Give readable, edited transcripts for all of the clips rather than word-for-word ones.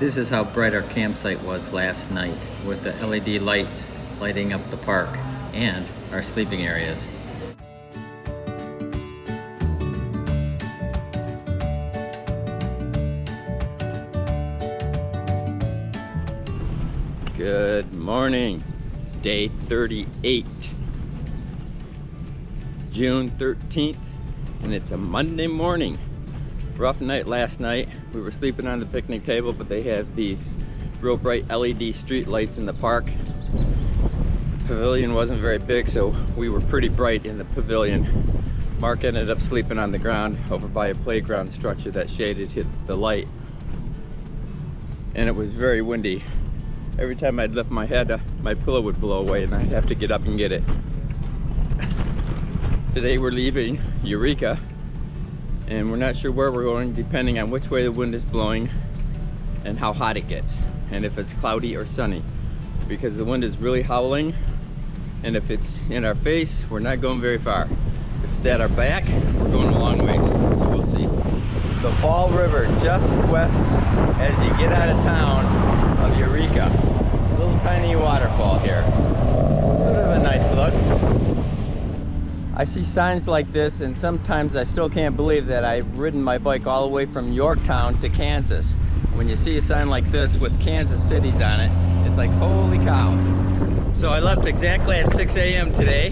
This is how bright our campsite was last night, with the LED lights lighting up the park and our sleeping areas. Good morning, day 38, June 13th, and it's a Monday morning. Rough night last night. We were sleeping on the picnic table, but they have these real bright LED street lights in the park. Pavilion wasn't very big, so we were pretty bright in the pavilion. Mark ended up sleeping on the ground over by a playground structure that shaded the light. And it was very windy. Every time I'd lift my head, my pillow would blow away and I'd have to get up and get it. Today we're leaving Eureka, and we're not sure where we're going depending on which way the wind is blowing and how hot it gets, and if it's cloudy or sunny, because the wind is really howling, and if it's in our face, we're not going very far. If it's at our back, we're going a long ways, so we'll see. The Fall River just west as you get out of town of Eureka. A little tiny waterfall here. Sort of a nice look. I see signs like this, and sometimes I still can't believe that I've ridden my bike all the way from Yorktown to Kansas. When you see a sign like this with Kansas cities on it, it's like, holy cow. So I left exactly at 6 a.m. today.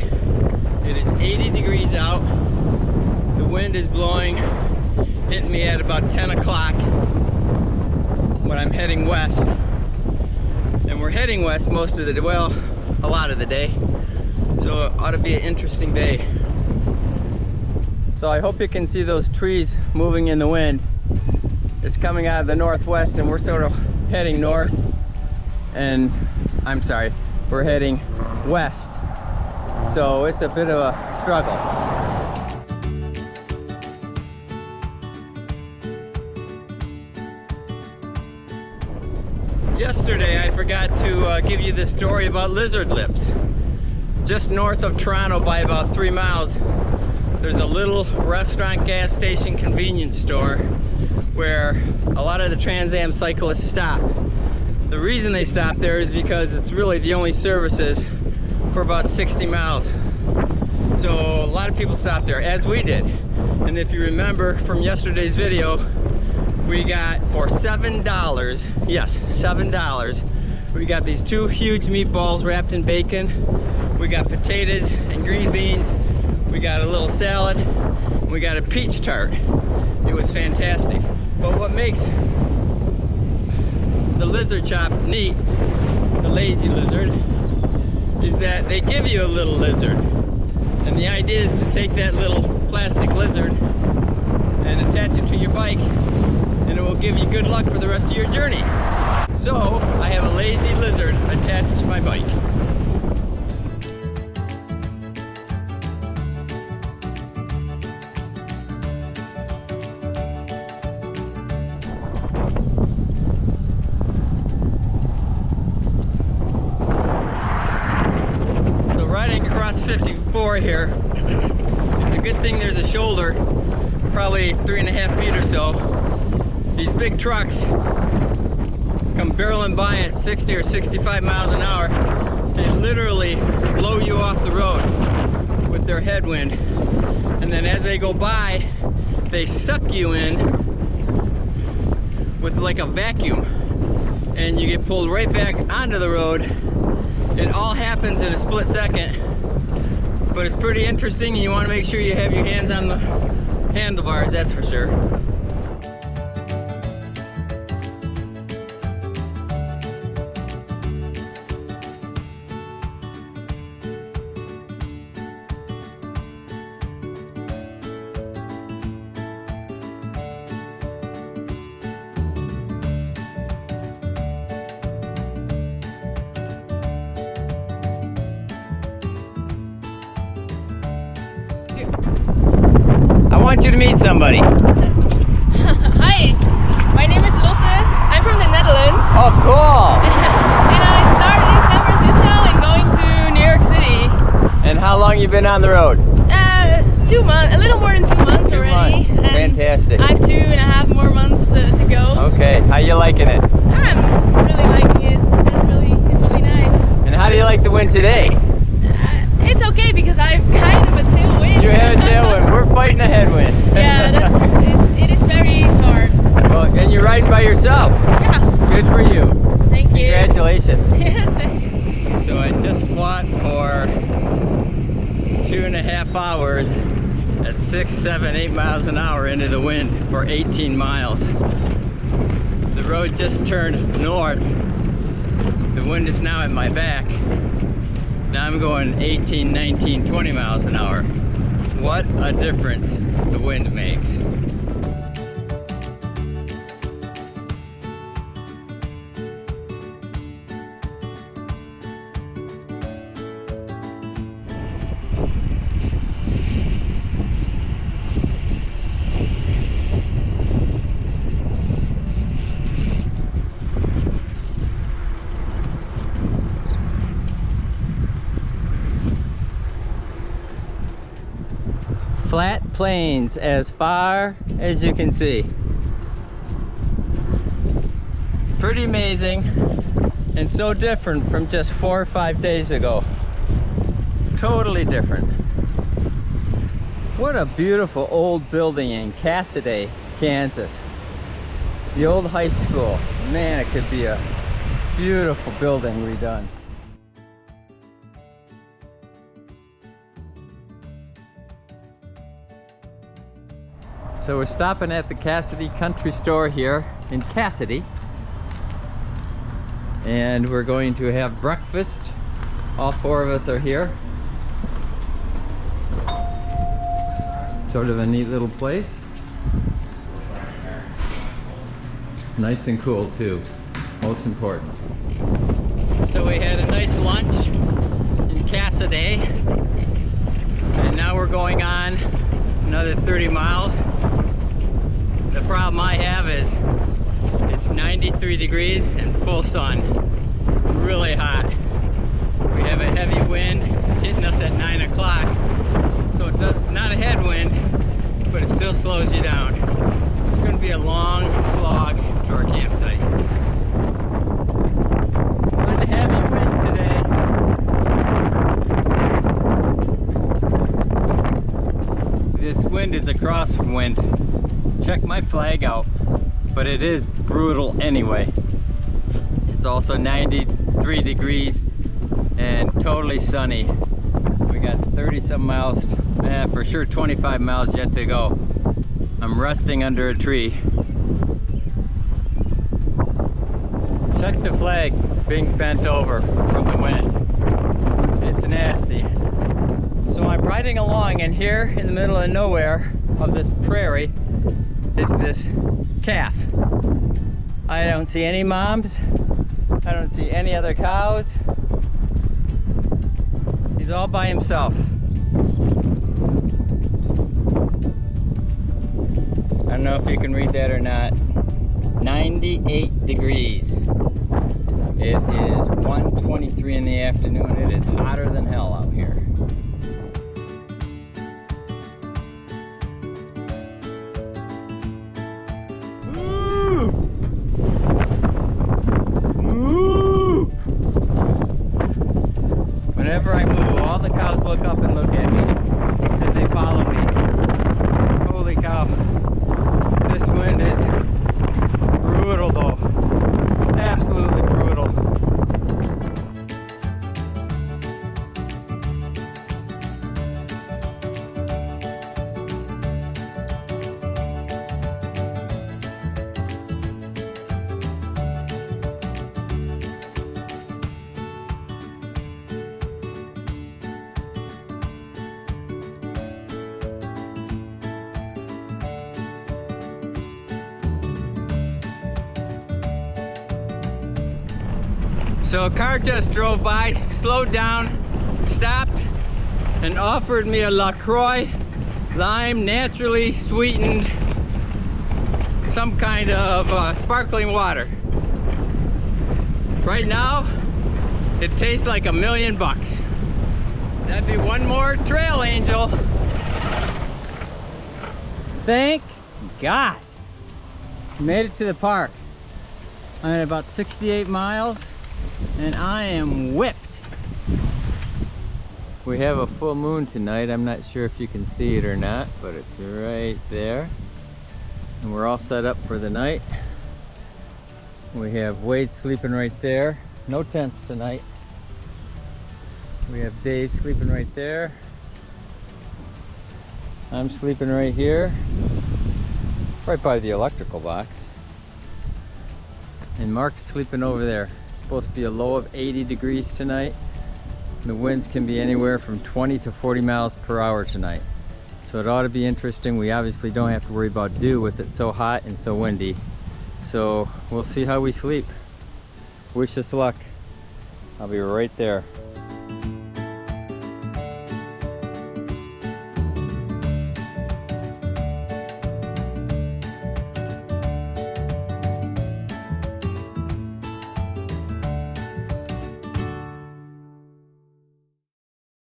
It is 80 degrees out. The wind is blowing, hitting me at about 10 o'clock when I'm heading west. And we're heading west most of the day, well, a lot of the day. So it ought to be an interesting day. So I hope you can see those trees moving in the wind. It's coming out of the northwest, and we're sort of heading north. And I'm sorry, we're heading west. So it's a bit of a struggle. Yesterday I forgot to give you this story about Lizard Lips. Just north of Toronto by about 3 miles, there's a little restaurant, gas station, convenience store where a lot of the Trans Am cyclists stop. The reason they stop there is because it's really the only services for about 60 miles. So a lot of people stop there, as we did. And if you remember from yesterday's video, we got for $7, yes, $7, we got these 2 huge meatballs wrapped in bacon. We got potatoes and green beans. We got a little salad. We got a peach tart. It was fantastic. But what makes the lizard chop neat, the lazy lizard, is that they give you a little lizard. And the idea is to take that little plastic lizard and attach it to your bike, and it will give you good luck for the rest of your journey. So I have a lazy lizard attached to my bike. So riding across 54 here, it's a good thing there's a shoulder, probably 3.5 feet or so. These big trucks come barreling by at 60 or 65 miles an hour. They literally blow you off the road with their headwind. And then as they go by, they suck you in with like a vacuum. And you get pulled right back onto the road. It all happens in a split second. But it's pretty interesting, and you want to make sure you have your hands on the handlebars, that's for sure. I want you to meet somebody. Hi, my name is Lotte. I'm from the Netherlands. Oh, cool. And I started in San Francisco and going to New York City. And how long you been on the road? 2 months, a little more than 2 months already. Fantastic. I have 2.5 more months to go. Okay, how you liking it? I 2.5 hours at 6, 7, 8 miles an hour into the wind for 18 miles. The road just turned north. The wind is now at my back. Now I'm going 18, 19, 20 miles an hour. What a difference the wind makes. Flat plains as far as you can see. Pretty amazing and so different from just 4 or 5 days ago. Totally different. What a beautiful old building in Cassidy, Kansas. The old high school. Man, it could be a beautiful building redone. So we're stopping at the Cassidy Country Store here in Cassidy. And we're going to have breakfast. All 4 of us are here. Sort of a neat little place. Nice and cool too, most important. So we had a nice lunch in Cassidy. And now we're going on another 30 miles. The problem I have is it's 93 degrees and full sun, really hot. We have a heavy wind hitting us at 9 o'clock, so it's not a headwind, but it still slows you down. It's going to be a long slog to our campsite. But a heavy wind today. This wind is a crosswind. Check my flag out, but it is brutal anyway. It's also 93 degrees and totally sunny. We got 30 some miles, for sure 25 miles yet to go. I'm resting under a tree. Check the flag being bent over from the wind. It's nasty. So I'm riding along, and here in the middle of nowhere of this prairie is this calf. I don't see any moms. I don't see any other cows. He's all by himself. I don't know if you can read that or not. 98 degrees. It is 1:23 in the afternoon. It is hotter than hell out here. Whenever I move, all the cows look up and look at me, and they follow me. Holy cow. This wind is brutal though. Absolutely brutal. So a car just drove by, slowed down, stopped, and offered me a LaCroix lime naturally sweetened, some kind of sparkling water. Right now, it tastes like $1 million. That'd be one more trail angel. Thank God. Made it to the park. I'm at about 68 miles. And I am whipped. We have a full moon tonight. I'm not sure if you can see it or not, but it's right there. And we're all set up for the night. We have Wade sleeping right there. No tents tonight. We have Dave sleeping right there. I'm sleeping right here, right by the electrical box. And Mark's sleeping over there. It's supposed to be a low of 80 degrees tonight. The winds can be anywhere from 20 to 40 miles per hour tonight. So it ought to be interesting. We obviously don't have to worry about dew with it so hot and so windy. So we'll see how we sleep. Wish us luck. I'll be right there.